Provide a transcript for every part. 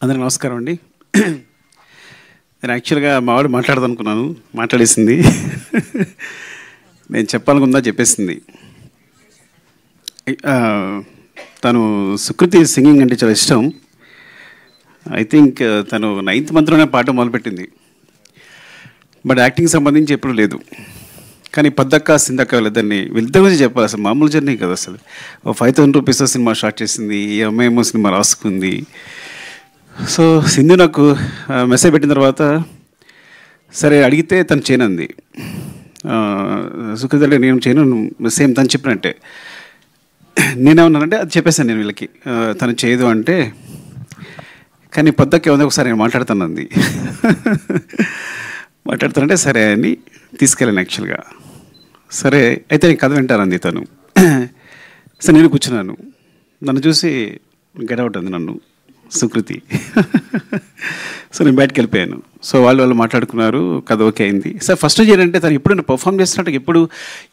అందరికీ నమస్కారం అండి. నేను యాక్చువల్గా మా వాడు మాట్లాడదనుకున్నాను, మాట్లాడేసింది. నేను చెప్పాలనుకుందా చెప్పేసింది. తను సుకృతి సింగింగ్ అంటే చాలా ఇష్టం. ఐ థింక్ తను 9th monthలోనే పాట మొదలుపెట్టింది. బట్ యాక్టింగ్ సంబంధించి ఎప్పుడు లేదు. కానీ పద్దక్క సిందక్క వీళ్ళిద్దరి గురించి చెప్పాలి. అసలు మామూలు జర్నీ కదా. అసలు 5,000 రూపీస్తో సినిమా స్టార్ట్ చేసింది, ఈ అమ్మాయేమో సినిమా రాసుకుంది. సో సింధు నాకు మెసేజ్ పెట్టిన తర్వాత సరే అడిగితే తను చేయనంది. సుకృతి అంటే నేను చేయను, సేమ్ తను చెప్పినట్టే. నేనేమన్నానంటే అది చెప్పేశాను నేను వీళ్ళకి, తను చేయదు అంటే. కానీ పొద్దుకే ఉంది ఒకసారి నేను మాట్లాడుతానంది. మాట్లాడుతానంటే సరే అని తీసుకెళ్ళాను యాక్చువల్గా. సరే అయితే నేను కథ వింటానంది తను. సరే నేను కూర్చున్నాను, నన్ను చూసి గెటౌట్ అంది నన్ను సుకృతి. సో నేను బయటకు వెళ్ళిపోయాను. సో వాళ్ళు మాట్లాడుకున్నారు, కథ ఓకే అయింది. సార్ ఫస్ట్ ఏంటంటే తను ఎప్పుడు నేను పర్ఫామ్ చేస్తున్నట్టు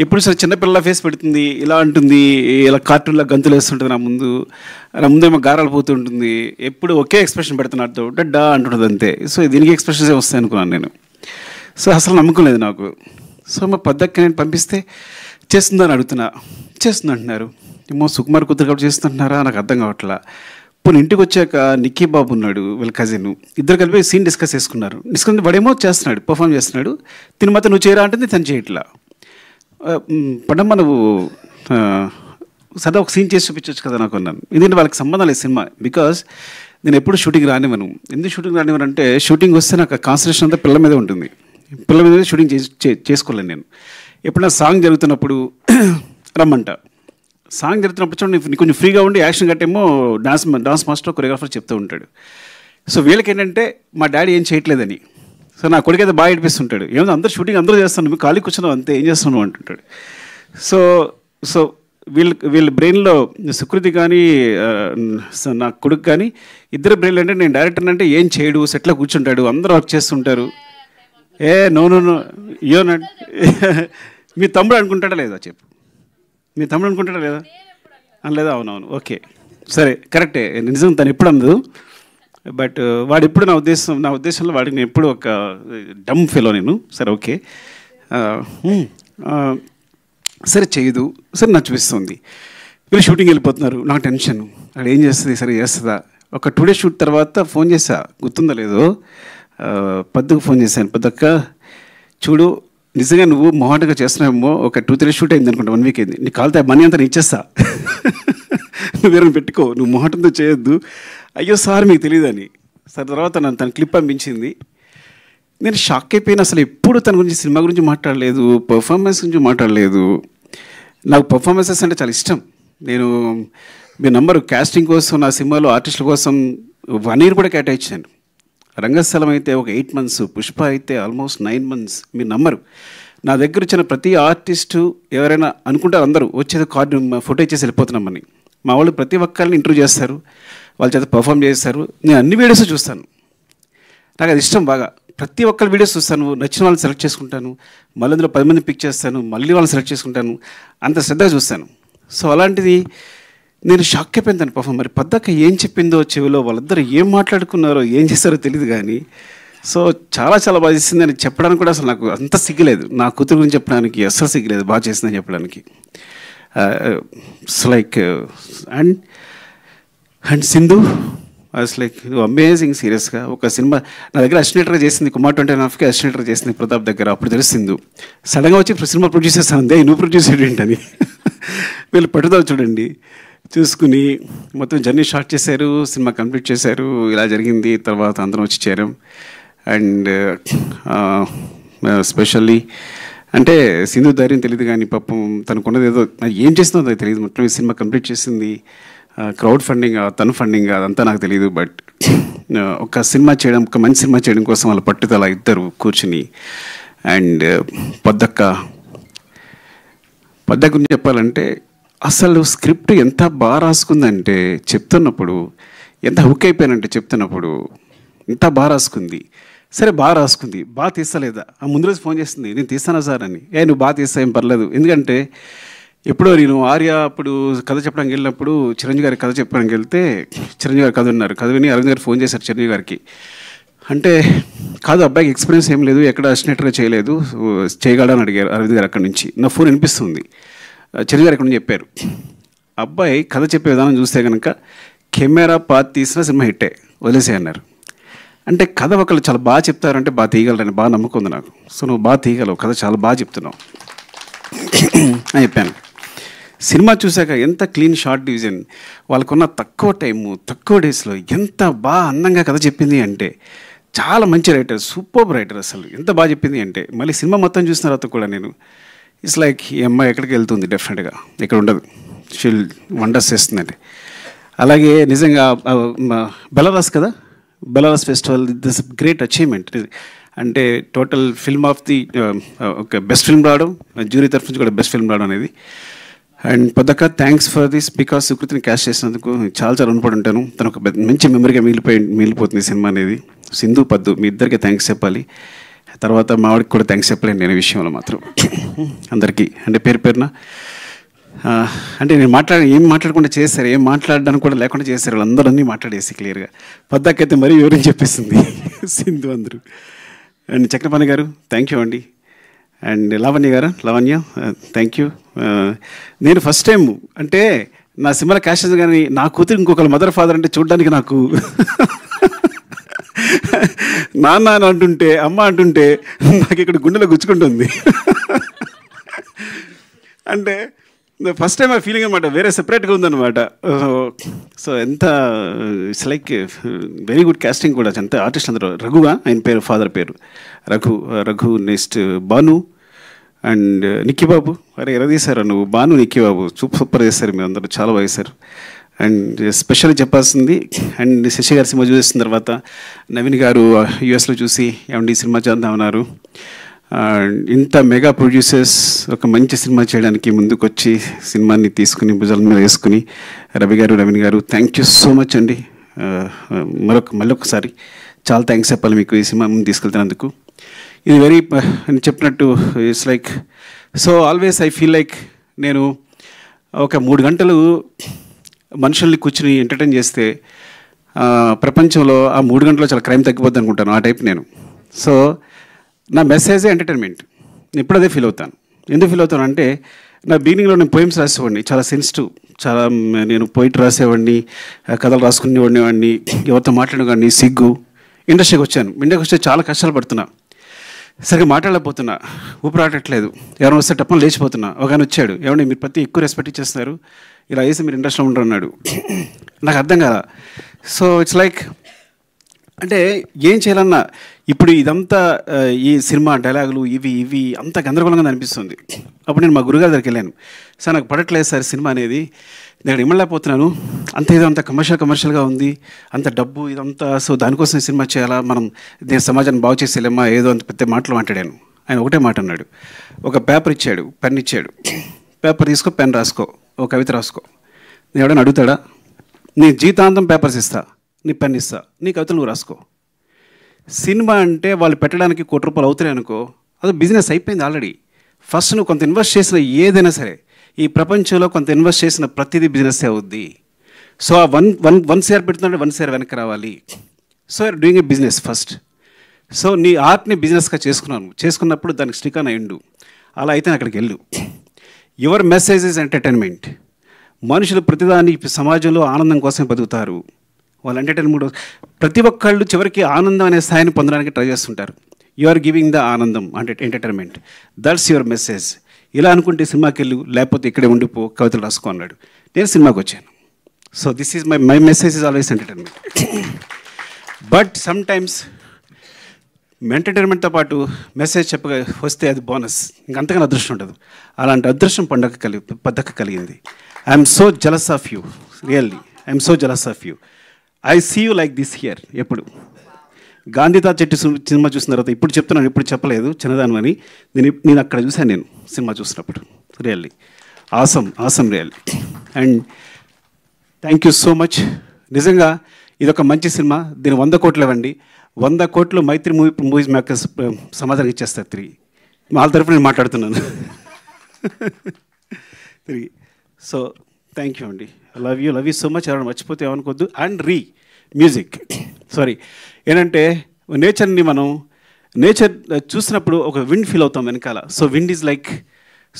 ఎప్పుడు సార్ చిన్నపిల్ల ఫేస్ పెడుతుంది, ఇలా అంటుంది, ఇలా కార్టూన్లో గంతులు వేస్తుంటుంది, నా ముందేమో గారాలు పోతుంటుంది, ఎప్పుడు ఒకే ఎక్స్ప్రెషన్ పెడుతున్నట్టు డడ్డా అంటుంటుంది అంతే. సో దీనికి ఎక్స్ప్రెషన్స్ వస్తాయి అనుకున్నాను నేను. సో అసలు నమ్మకం లేదు నాకు. సో మా పద్దకి నేను పంపిస్తే చేస్తుందని అడుగుతున్నా, చేస్తుంది అంటున్నారు. ఏమో సుకుమార్ కూతురు కాబట్టి చేస్తుంటున్నారా నాకు అర్థం కావట్లా. పోనీ ఇంటికి వచ్చాక నిక్కీ బాబు ఉన్నాడు, వీళ్ళ కజిన్, ఇద్దరు కలిపి సీన్ డిస్కస్ చేసుకున్నారు. డిస్కస్ వాడేమో చేస్తున్నాడు, పర్ఫామ్ చేస్తున్నాడు. తిని మాత్రం నువ్వు చేయరా అంటే తను చేయట్లా. పడమ్మ నువ్వు సరే ఒక సీన్ చేసి చూపించవచ్చు కదా నాకు అన్నాను. ఎందుకంటే వాళ్ళకి సంబంధం లేదు సినిమా. బికాస్ నేను ఎప్పుడు షూటింగ్ రానివ్వను. ఎందుకు షూటింగ్ రానివ్వను అంటే షూటింగ్ వస్తే నాకు కాన్సన్ట్రేషన్ అంతా పిల్లల మీద ఉంటుంది. పిల్లల మీద షూటింగ్ చేసుకోలేను నేను. ఎప్పుడైనా సాంగ్ జరుగుతున్నప్పుడు రమ్మంట. సాంగ్ జరుగుతున్నప్పుడు చూడండి నీకు కొంచెం ఫ్రీగా ఉండి యాక్షన్ కట్టేమో డాన్స్ మాస్టర్ కొరియోగ్రాఫర్ చెప్తూ ఉంటాడు. సో వీళ్ళకి ఏంటంటే మా డాడీ ఏం చేయట్లేదని. సో నా కొడుకు అయితే బాగా ఏడిపిస్తుంటాడు. ఏమో అందరూ షూటింగ్ అందరూ చేస్తాను, మీకు ఖాళీ కూర్చున్నావు అంతే, ఏం చేస్తున్నావు అంటుంటాడు. సో వీళ్ళ బ్రెయిన్లో సుకృతి కానీ నా కొడుకు కానీ ఇద్దరు బ్రెయిన్లో అంటే నేను డైరెక్టర్ అంటే ఏం చేయడు, సెట్లో కూర్చుంటాడు, అందరూ వర్క్ చేస్తుంటారు. నో మీ తమ్ముడు అనుకుంటాడా లేదా చెప్పు, మీ తమ్ముడు అనుకుంటాడా లేదా అనలేదా? అవునవును, ఓకే సరే కరెక్టే, నిజం తను ఎప్పుడు అందదు. బట్ వాడు ఎప్పుడు నా ఉద్దేశంలో వాడికి నేను ఎప్పుడు ఒక డమ్ ఫెలో నేను. సరే ఓకే సరే చేయదు, సరే నాకు చూపిస్తుంది. వీళ్ళు షూటింగ్ వెళ్ళిపోతున్నారు, నాకు టెన్షన్, అక్కడ ఏం చేస్తుంది, సరే చేస్తుందా. ఒక 2 days షూట్ తర్వాత ఫోన్ చేసా, గుర్తుందో లేదో, పద్దుకు ఫోన్ చేశాను. పద్దక్క చూడు నిజంగా నువ్వు మొహాటగా చేస్తున్నావేమో, ఒక 2-3 షూట్ అయింది అనుకుంటా, 1 week అయింది, నీ కాలితే మనీ అంతా నేను ఇచ్చేస్తా, నువ్వు వేరే పెట్టుకో, నువ్వు మొహాటంతో చేయొద్దు. అయ్యో సార్ మీకు తెలియదని. సరే తర్వాత తన క్లిప్ పంపించింది. నేను షాక్ అయిపోయిన. అసలు ఎప్పుడు తన గురించి సినిమా గురించి మాట్లాడలేదు, పర్ఫార్మెన్స్ గురించి మాట్లాడలేదు. నాకు పర్ఫార్మెన్సెస్ అంటే చాలా ఇష్టం. నేను మీ నంబరు కాస్టింగ్ కోసం నా సినిమాలో ఆర్టిస్టుల కోసం 1 year కూడా కేటాయించాను. రంగస్థలం అయితే ఒక 8 months, పుష్ప అయితే ఆల్మోస్ట్ 9 months. మీరు నమ్మరు, నా దగ్గర వచ్చిన ప్రతి ఆర్టిస్టు ఎవరైనా అనుకుంటారు అందరూ వచ్చేది కార్డు ఫోటో ఇచ్చేసి వెళ్ళిపోతున్నామని. మా వాళ్ళు ప్రతి ఒక్కరిని ఇంటర్వ్యూ చేస్తారు, వాళ్ళ చేత పర్ఫామ్ చేస్తారు. నేను అన్ని వీడియోస్ చూస్తాను, నాకు అది ఇష్టం బాగా. ప్రతి ఒక్కరి వీడియోస్ చూస్తాను, నచ్చిన వాళ్ళని సెలెక్ట్ చేసుకుంటాను, మళ్ళీ అందులో 10 మంది పిక్ చేస్తాను, మళ్ళీ వాళ్ళని సెలెక్ట్ చేసుకుంటాను, అంత శ్రద్ధగా చూస్తాను. సో అలాంటిది నేను షాక్ అయిపోయింది తను పర్ఫామ్. మరి పద్దక్క ఏం చెప్పిందో చెవిలో, వాళ్ళిద్దరు ఏం మాట్లాడుకున్నారో ఏం చేస్తారో తెలియదు కానీ సో చాలా చాలా బాగా చేసింది అని చెప్పడానికి కూడా అసలు నాకు అంత సిగ్గులేదు. నా కూతురు గురించి చెప్పడానికి అస్సలు సిగ్గులేదు, బాగా చేసిందని చెప్పడానికి. ఇట్స్ లైక్ అండ్ సింధు అసలు లైక్ అమేజింగ్. సీరియస్గా ఒక సినిమా నా దగ్గర అసిస్టెంట్గా చేసింది, కుమార్ 29.5కి అసిస్టెంట్గా చేసింది ప్రతాప్ దగ్గర. అప్పుడు తెలిసింది సడన్గా వచ్చి సినిమా ప్రొడ్యూస్ చేస్తాను అంతే, నువ్వు ప్రొడ్యూస్ ఏంటని. వీళ్ళు పట్టుదల చూడండి, చూసుకుని మొత్తం జర్నీ స్టార్ట్ చేశారు, సినిమా కంప్లీట్ చేశారు. ఇలా జరిగింది. తర్వాత అందరం వచ్చి చేరాం. అండ్ స్పెషల్లీ అంటే సింధు ధైర్యం తెలియదు కానీ పాపం తనకున్నది ఏదో ఏం చేస్తుందో నాకు తెలియదు. మొత్తం ఈ సినిమా కంప్లీట్ చేసింది. క్రౌడ్ ఫండింగ్, తను ఫండింగ్ అదంతా నాకు తెలియదు. బట్ ఒక సినిమా చేయడం, ఒక మంచి సినిమా చేయడం కోసం వాళ్ళ పట్టుదల ఇద్దరు కూర్చుని. అండ్ పద్దక్క గురించి చెప్పాలంటే అసలు స్క్రిప్ట్ ఎంత బాగా రాసుకుందంటే చెప్తున్నప్పుడు, ఎంత హుక్ అయిపోయానంటే చెప్తున్నప్పుడు ఎంత బాగా రాసుకుంది. సరే బాగా రాసుకుంది, బాగా తీస్తలేదా? ముందు రోజు ఫోన్ చేస్తుంది, నేను తీస్తానా సార్ అని. నువ్వు బాగా తీస్తా ఏం పర్లేదు, ఎందుకంటే ఎప్పుడో నేను ఆర్య అప్పుడు కథ చెప్పడానికి వెళ్ళినప్పుడు చిరంజీవి గారికి కథ చెప్పడానికి వెళ్తే చిరంజీవి గారు కథ ఉన్నారు. కథ విని అరవింద్ గారు ఫోన్ చేశారు చిరంజీవి గారికి. అంటే కాదు అబ్బాయికి ఎక్స్పీరియన్స్ ఏం లేదు, ఎక్కడ అసినేటర్గా చేయలేదు, చేయగలడని అడిగారు అరవింద్ గారు. అక్కడి నుంచి నా ఫోన్ వినిపిస్తుంది. చిరంజీవి గారు ఇక్కడ నుంచి చెప్పారు, అబ్బాయి కథ చెప్పే విధానం చూస్తే కనుక కెమెరా పాత్ తీసిన సినిమా హిట్టే, వదిలేసే అన్నారు. అంటే కథ ఒకళ్ళు చాలా బాగా చెప్తారంటే బాగా తీయగలరని బాగా నమ్మకం ఉంది నాకు. సో నువ్వు బాగా తీయగలవు, కథ చాలా బాగా చెప్తున్నావు అని చెప్పాను. సినిమా చూశాక ఎంత క్లీన్ షార్ట్ డివిజన్, వాళ్ళకున్న తక్కువ టైము తక్కువ డేస్లో ఎంత బాగా అందంగా కథ చెప్పింది అంటే, చాలా మంచి రైటర్, సూపర్ రైటర్. అసలు ఎంత బాగా చెప్పింది అంటే, మళ్ళీ సినిమా మొత్తం చూసిన తర్వాత కూడా నేను ఇట్స్ లైక్ ఈ అమ్మాయి ఎక్కడికి వెళ్తుంది డెఫినెట్గా, ఇక్కడ ఉండదు, షీల్ వండర్స్ చేస్తుందండి. అలాగే నిజంగా బెలారస్ కదా, Belarus festival this great achievement. అంటే టోటల్ ఫిల్మ్ ఆఫ్ ది ఒక బెస్ట్ ఫిల్మ్ రావడం, జ్యూరీ తరఫు నుంచి కూడా బెస్ట్ ఫిల్మ్ రావడం అనేది. అండ్ పొద్దక్క థ్యాంక్స్ ఫర్ దిస్, బికాస్ సుకృతిని క్యాష్ చేసినందుకు చాలా చాలా రుణపడి ఉంటాను. తను ఒక మంచి మెమరీగా మిగిలిపోతుంది సినిమా అనేది. సింధు పద్దు మీ ఇద్దరికి థ్యాంక్స్ చెప్పాలి, తర్వాత మా వాడికి కూడా థ్యాంక్స్ చెప్పలేను నేను విషయంలో మాత్రం. అందరికీ అంటే పేరు పేరున అంటే నేను ఏం మాట్లాడకుండా చేశారు, ఏం మాట్లాడడానికి కూడా లేకుండా చేశారు, వాళ్ళందరూ అన్నీ మాట్లాడేసి క్లియర్గా. పద్దాకైతే మరీ వివరించి చెప్పేసింది సింధు అందరూ. అండ్ చక్రపాణి గారు థ్యాంక్ యూ అండి. And Lavanya thank you. నేను ఫస్ట్ టైం అంటే నా సినిమాలో క్యాష్ కానీ నా కూతురు ఇంకొకరు మదర్ ఫాదర్ అంటే చూడడానికి నాకు నాన్న అని అంటుంటే అమ్మ అంటుంటే నాకు ఇక్కడ గుండెలో గుచ్చుకుంటుంది. అంటే ఫస్ట్ టైం ఆ ఫీలింగ్ అనమాట, వేరే సెపరేట్గా ఉందన్నమాట. సో ఎంత it's like very good casting కూడా. ఎంత ఆర్టిస్ట్ అందరూ, రఘుగా ఆయన పేరు, ఫాదర్ పేరు రఘు. Next Bhanu and Nikkibabu. అరే ఎలా తీశారు నువ్వు, భాను నిక్కిబాబు సూపర్ చేశారు మీరు అందరూ, చాలా బాగా చేశారు. అండ్ స్పెషల్గా చెప్పాల్సింది, అండ్ శశి గారి సినిమా చూసిన తర్వాత నవీన్ గారు యూఎస్లో చూసి ఏమండి ఈ సినిమా చేద్దామన్నారు. ఇంత మెగా ప్రొడ్యూసర్స్ ఒక మంచి సినిమా చేయడానికి ముందుకొచ్చి సినిమాని తీసుకుని భుజాల మీద వేసుకుని రవి గారు, నవీన్ గారు థ్యాంక్ యూ సో మచ్ అండి. మళ్ళొకసారి చాలా థ్యాంక్స్ చెప్పాలి మీకు ఈ సినిమా ముందు తీసుకెళ్తున్నందుకు. ఇది వెరీ నేను చెప్పినట్టు it's like, so always I feel like నేను ఒక 3 గంటలు మనుషుల్ని కూర్చుని ఎంటర్టైన్ చేస్తే ప్రపంచంలో ఆ 3 గంటల్లో చాలా క్రైమ్ తగ్గిపోద్ది అనుకుంటాను, ఆ టైప్ నేను. సో నా మెసేజే ఎంటర్టైన్మెంట్, నేను ఇప్పుడు అదే ఫీల్ అవుతాను. ఎందుకు ఫీల్ అవుతాను అంటే, నా బిగినింగ్లో నేను పోయిమ్స్ రాసేవాడిని, చాలా సెన్సిటివ్, చాలా నేను పోయిట్ రాసేవాడిని, కథలు రాసుకునేవాడిని, ఎవరితో మాట్లాడేవాడిని, సిగ్గు. ఇండస్ట్రీకి వచ్చాను, ఇండస్ట్రీకి వస్తే చాలా కష్టాలు పడుతున్నా, సరిగ్గా మాట్లాడలేకపోతున్నా, ఊపిరాటట్లేదు, ఎవరైనా వస్తే టప్పని లేచిపోతున్నా. ఒక ఆయన వచ్చాడు, ఏమంటే మీరు ప్రతి ఎక్కువ రెస్పెక్ట్ ఇచ్చేస్తున్నారు, ఇలా వేసి మీరు ఇండస్ట్రీలో ఉండరు అన్నాడు. నాకు అర్థం కాదా. సో ఇట్స్ లైక్ అంటే ఏం చేయాలన్నా ఇప్పుడు ఇదంతా ఈ సినిమా డైలాగులు ఇవి అంత గందరగోళంగా అనిపిస్తుంది. అప్పుడు నేను మా గురుగారి దగ్గరికి వెళ్ళాను, సార్ నాకు పడట్లేదు సార్ సినిమా అనేది, నేను ఇమ్మలేకపోతున్నాను, అంత ఏదో అంత కమర్షియల్గా ఉంది, అంత డబ్బు ఇదంతా, సో దానికోసం సినిమా చేయాలా, మనం దీని సమాజాన్ని బాగు చేసేలేమా, ఏదో అంత పెద్ద మాటలు మాట్లాడాను. ఆయన ఒకటే మాట అన్నాడు, ఒక పేపర్ ఇచ్చాడు, పెన్ ఇచ్చాడు, పేపర్ తీసుకో, పెన్ రాసుకో, ఒక కవిత రాసుకో. నేను ఎవడైనా అడుగుతాడా? నీ జీవితాంతం పేపర్స్ ఇస్తా, నీ పెన్ ఇస్తా, నీ కవితలు నువ్వు రాసుకో. సినిమా అంటే వాళ్ళు పెట్టడానికి ₹1 కోటి అవుతాయి అనుకో, అది బిజినెస్ అయిపోయింది ఆల్రెడీ. ఫస్ట్ నువ్వు కొంత ఇన్వెస్ట్ చేసిన ఏదైనా సరే, ఈ ప్రపంచంలో కొంత ఇన్వెస్ట్ చేసిన ప్రతిదీ బిజినెస్ అవుద్ది. సో ఆ వన్ షేర్ పెడుతుందంటే 1 షేర్ వెనక్కి రావాలి. So you're doing a business first. So నీ ఆర్ట్ని బిజినెస్గా చేసుకున్నప్పుడు దానికి స్టిక్ అయ్యిండు. అలా అయితే అక్కడికి వెళ్ళు. Your message is entertainment. మనుషులు ప్రతిదాని సమాజంలో ఆనందం కోసమే బతుకుతారు. వాళ్ళు ఎంటర్టైన్మెంట్, ప్రతి ఒక్కళ్ళు చివరికి ఆనందం అనే స్థాయిని పొందడానికి ట్రై చేస్తుంటారు. యు ఆర్ గివింగ్ ద ఆనందం అంటే ఎంటర్టైన్మెంట్, దట్స్ యువర్ మెసేజ్. ఇలా అనుకుంటే సినిమాకి వెళ్ళు, లేకపోతే ఇక్కడే ఉండిపో, కవితలు రాసుకో అన్నాడు. నేను సినిమాకి వచ్చాను. So this is my message is always entertainment. But sometimes ఎంటర్టైన్మెంట్తో పాటు మెసేజ్ చెప్పగా వస్తే అది బోనస్, ఇంకంతకన్నా అదృష్టం ఉండదు. అలాంటి అదృష్టం పద్దక కలిగింది. I'm so jealous of you, really I'm so jealous of you. I see you like this here. ఎప్పుడు గాంధీతా చెట్టు సినిమా చూసిన తర్వాత ఇప్పుడు చెప్తున్నాను, ఇప్పుడు చెప్పలేదు చిన్నదాను అని, నేను అక్కడ చూశాను నేను సినిమా చూసినప్పుడు. Really awesome really. And thank you so much. నిజంగా ఇదొక మంచి సినిమా, దీన్ని 100 కోట్లు ఇవ్వండి. 100 కోట్లు మైత్రి మూవీస్ మేకర్స్ సమాధానం ఇచ్చేస్తారు తిరిగి. వాళ్ళ తరఫున నేను మాట్లాడుతున్నాను. 3. సో థ్యాంక్ యూ అండి. Love you so much. ఎవరైనా మర్చిపోతే ఏమనుకోవద్దు. అండ్ మ్యూజిక్ సారీ ఏంటంటే నేచర్ని మనం నేచర్ చూసినప్పుడు ఒక విండ్ ఫీల్ అవుతాం వెనకాల. So wind is like,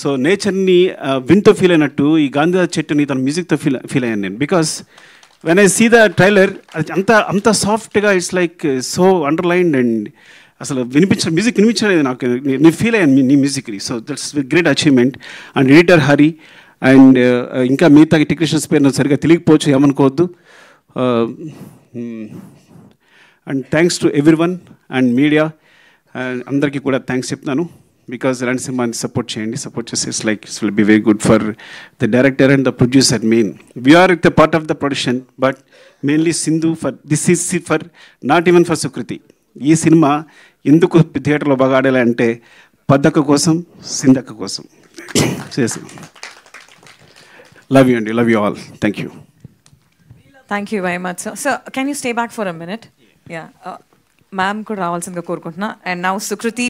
so నేచర్ని విండ్తో ఫీల్ అయినట్టు ఈ గాంధీ చెట్టుని తన మ్యూజిక్తో ఫీల్ అయ్యాను నేను. Because when I see the trailer అది అంత సాఫ్ట్గా it's like so underlined and అసలు మ్యూజిక్ వినిపించలేదు నాకు. నేను ఫీల్ అయ్యాను నీ మ్యూజిక్ని. So that's great achievement. And editor Hari and ఇంకా మిగతా టెక్నీషియన్స్ పేరు నాకు సరిగ్గా తెలియకపోవచ్చు, ఏమనుకోవద్దు. And thanks to everyone and media అందరికీ కూడా థ్యాంక్స్ చెప్తున్నాను. బికాజ్ ఇలాంటి సినిమాని సపోర్ట్ చేయండి. సపోర్ట్ చేస్తే it's like it's will be very good for the director and the producer. Main we are with the part of the production, but mainly Sindhu for this is for not even for Sukriti. ఈ సినిమా ఎందుకు థియేటర్లో బాగా ఆడాలి అంటే పద్దక్క కోసం, సింధక్క కోసం చేసి. లవ్ యూ అండి. Love you all. Thank you. Thank you very much, sir. Sir, can you stay back for a minute? Yeah. Ma'am could రావాల్సిందిగా కోరుకుంటున్నా. And now Sukriti.